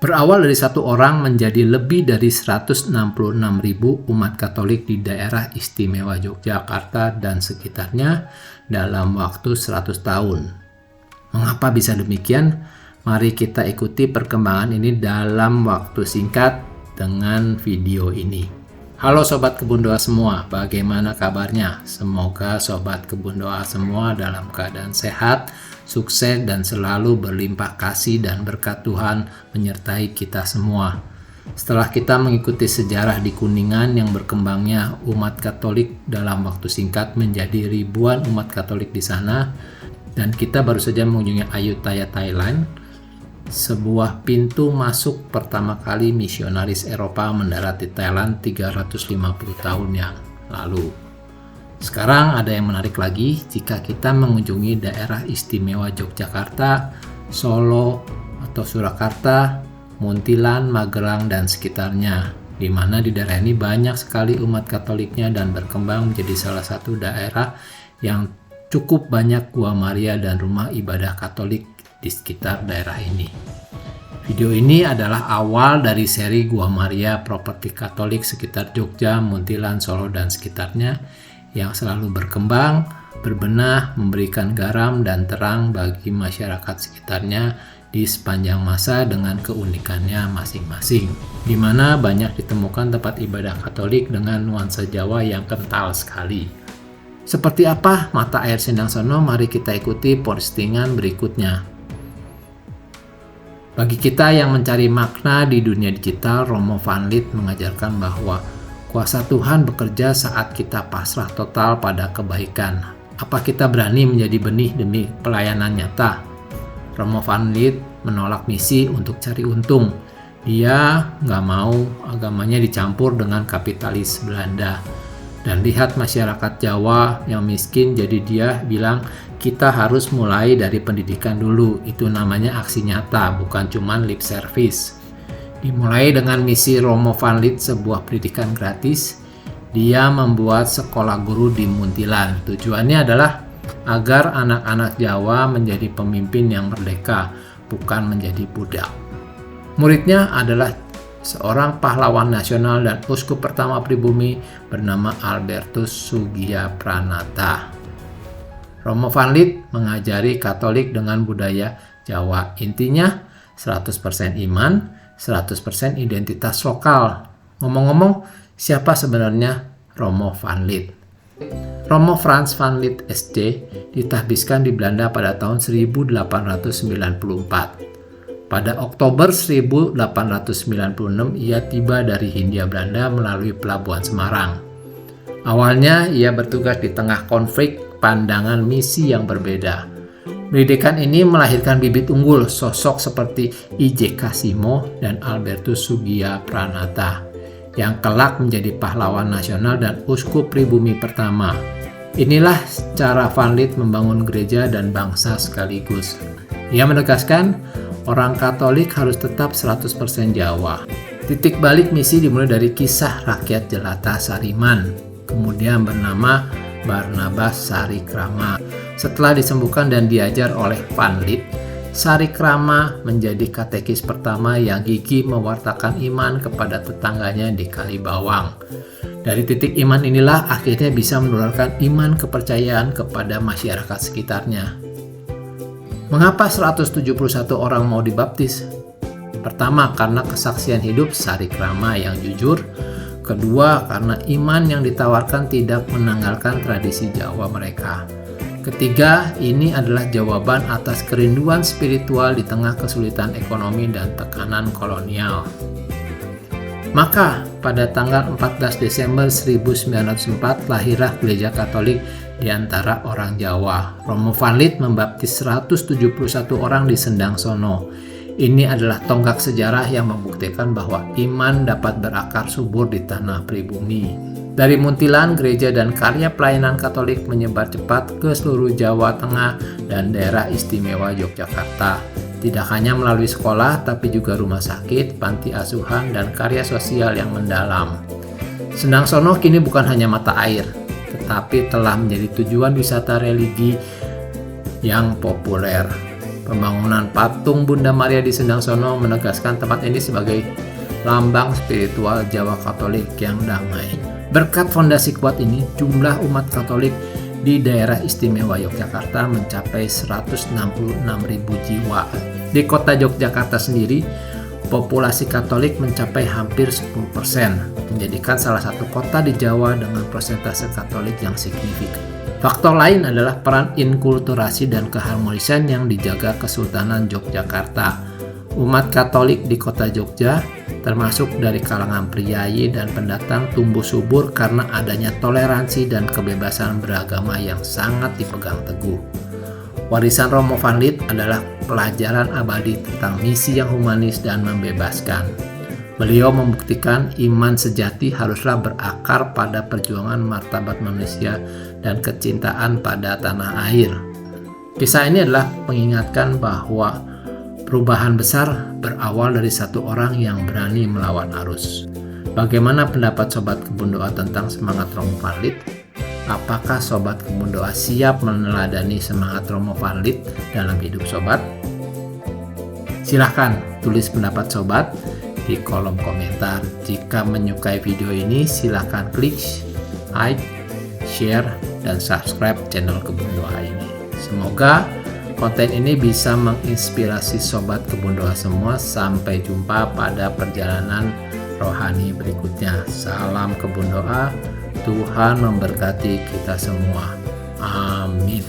Berawal dari satu orang menjadi lebih dari 166.000 umat Katolik di daerah istimewa Yogyakarta dan sekitarnya dalam waktu 100 tahun. Mengapa bisa demikian? Mari kita ikuti perkembangan ini dalam waktu singkat dengan video ini. Halo Sobat Kebun Doa semua, bagaimana kabarnya? Semoga Sobat Kebun Doa semua dalam keadaan sehat, sukses, dan selalu berlimpah kasih dan berkat Tuhan menyertai kita semua. Setelah kita mengikuti sejarah di Kuningan yang berkembangnya umat Katolik dalam waktu singkat menjadi ribuan umat Katolik di sana, dan kita baru saja mengunjungi Ayutthaya, Thailand, sebuah pintu masuk pertama kali misionaris Eropa mendarat di Thailand 350 tahun yang lalu. Sekarang ada yang menarik lagi jika kita mengunjungi daerah istimewa Yogyakarta, Solo atau Surakarta, Muntilan, Magelang, dan sekitarnya, di mana di daerah ini banyak sekali umat Katoliknya dan berkembang menjadi salah satu daerah yang cukup banyak Gua Maria dan rumah ibadah Katolik di sekitar daerah ini. Video ini adalah awal dari seri Gua Maria Properti Katolik sekitar Jogja, Muntilan, Solo, dan sekitarnya yang selalu berkembang, berbenah, memberikan garam dan terang bagi masyarakat sekitarnya di sepanjang masa dengan keunikannya masing-masing, di mana banyak ditemukan tempat ibadah Katolik dengan nuansa Jawa yang kental sekali. Seperti apa mata air Sendang Sono? Mari kita ikuti postingan berikutnya. Bagi kita yang mencari makna di dunia digital, Romo Van Lith mengajarkan bahwa kuasa Tuhan bekerja saat kita pasrah total pada kebaikan. Apa kita berani menjadi benih demi pelayanan nyata? Romo Van Lith menolak misi untuk cari untung. Dia nggak mau agamanya dicampur dengan kapitalis Belanda. Dan lihat masyarakat Jawa yang miskin, jadi dia bilang kita harus mulai dari pendidikan dulu. Itu namanya aksi nyata, bukan cuma lip service. Dimulai dengan misi Romo Van Lith, sebuah pendidikan gratis. Dia membuat sekolah guru di Muntilan. Tujuannya adalah agar anak-anak Jawa menjadi pemimpin yang merdeka, bukan menjadi budak. Muridnya adalah seorang pahlawan nasional dan uskup pertama pribumi bernama Albertus Sugiyapranata. Romo Van Lith mengajari Katolik dengan budaya Jawa. Intinya 100% iman, 100% identitas lokal. Ngomong-ngomong, siapa sebenarnya Romo Van Lith? Romo Frans Van Lith SJ ditahbiskan di Belanda pada tahun 1894. Pada Oktober 1896, ia tiba dari Hindia Belanda melalui pelabuhan Semarang. Awalnya, ia bertugas di tengah konflik pandangan misi yang berbeda. Pendidikan ini melahirkan bibit unggul, sosok seperti I.J. Kasimo dan Albertus Sugiyapranata, yang kelak menjadi pahlawan nasional dan uskup pribumi pertama. Inilah cara Van Lith membangun gereja dan bangsa sekaligus. Ia menegaskan, orang Katolik harus tetap 100% Jawa. Titik balik misi dimulai dari kisah rakyat jelata Sariman, kemudian bernama Barnabas Sarikrama. Setelah disembuhkan dan diajar oleh Van Lith, Sarikrama menjadi katekis pertama yang gigih mewartakan iman kepada tetangganya di Kalibawang. Dari titik iman inilah akhirnya bisa menularkan iman kepercayaan kepada masyarakat sekitarnya. Mengapa 171 orang mau dibaptis? Pertama, karena kesaksian hidup Sarikrama yang jujur. Kedua, karena iman yang ditawarkan tidak menanggalkan tradisi Jawa mereka. Ketiga, ini adalah jawaban atas kerinduan spiritual di tengah kesulitan ekonomi dan tekanan kolonial. Maka, pada tanggal 14 Desember 1904 lahirlah Gereja Katolik di antara orang Jawa. Romo Van Lith membaptis 171 orang di Sendang Sono. Ini adalah tonggak sejarah yang membuktikan bahwa iman dapat berakar subur di tanah pribumi. Dari Muntilan, gereja dan karya pelayanan Katolik menyebar cepat ke seluruh Jawa Tengah dan daerah istimewa Yogyakarta. Tidak hanya melalui sekolah, tapi juga rumah sakit, panti asuhan, dan karya sosial yang mendalam. Sendang Sono kini bukan hanya mata air, tetapi telah menjadi tujuan wisata religi yang populer. Pembangunan patung Bunda Maria di Sendangsono menegaskan tempat ini sebagai lambang spiritual Jawa Katolik yang damai. Berkat fondasi kuat ini, jumlah umat Katolik di daerah istimewa Yogyakarta mencapai 166.000 jiwa. Di kota Yogyakarta sendiri, populasi Katolik mencapai hampir 10%, menjadikan salah satu kota di Jawa dengan persentase Katolik yang signifikan. Faktor lain adalah peran inkulturasi dan keharmonisan yang dijaga Kesultanan Yogyakarta. Umat Katolik di kota Jogja, termasuk dari kalangan priayi dan pendatang, tumbuh subur karena adanya toleransi dan kebebasan beragama yang sangat dipegang teguh. Warisan Romo Van Lith adalah pelajaran abadi tentang misi yang humanis dan membebaskan. Beliau membuktikan iman sejati haruslah berakar pada perjuangan martabat manusia dan kecintaan pada tanah air. Kisah ini adalah mengingatkan bahwa perubahan besar berawal dari satu orang yang berani melawan arus. Bagaimana pendapat Sobat Kebun Doa tentang semangat Romo Van Lith? Apakah Sobat Kebun Doa siap meneladani semangat Romo Van Lith dalam hidup Sobat? Silahkan tulis pendapat Sobat di kolom komentar. Jika menyukai video ini, silahkan klik like, share, dan subscribe channel Kebun Doa ini. Semoga konten ini bisa menginspirasi Sobat Kebun Doa semua. Sampai jumpa pada perjalanan rohani berikutnya. Salam Kebun Doa, Tuhan memberkati kita semua. Amin.